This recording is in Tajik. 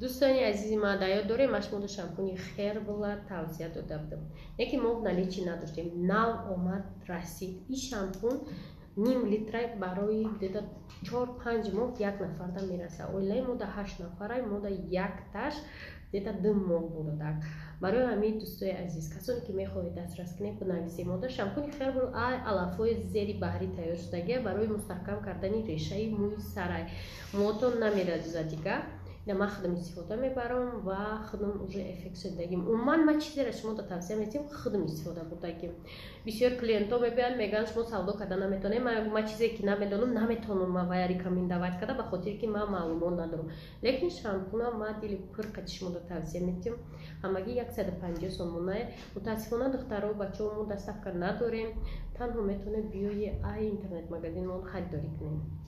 دوستانی عزیزی ما در یاد داریم مشمول شامپونی خیر بلا توصیه دادم یکی ما نالیچی نداشتیم نو آمد رسید این شامپون نیم لیتر برای دیده 4-5 ماه یک نفر دا میرسه اولی ما دا 8 نفره ما دا یک تاش دیده 2 ماه بوده برای همین دوستای عزیز کسانی که میخواهید دسترس کنید بنویسید ما دا شامپونی خیر بلا علافای زیری بحری تیار شده برای مستحکم کردن ریشه موی سرای موتون نمیره دیگه ما خودم استفاده میبرم و خودم уже افکت شدگیم عموما ما چیزی را شما توصیه میتیم خودم استفاده بودگیم بسیار کلینتا میبینن میگن شما سودا کردن نمیتونید ما چیزی که نمیدونم نمیتونم ما وای ریکامندوات کردم به خاطر که ما معلومات ندارم لیکن شامپو ما دل پر کچ شما توصیه میتیم همگی 150 سومونه متاسفانه دخترها و بچه‌ها ما دست نداریم تنها میتونه بیای اینترنت مگزین ما خریداری کنیم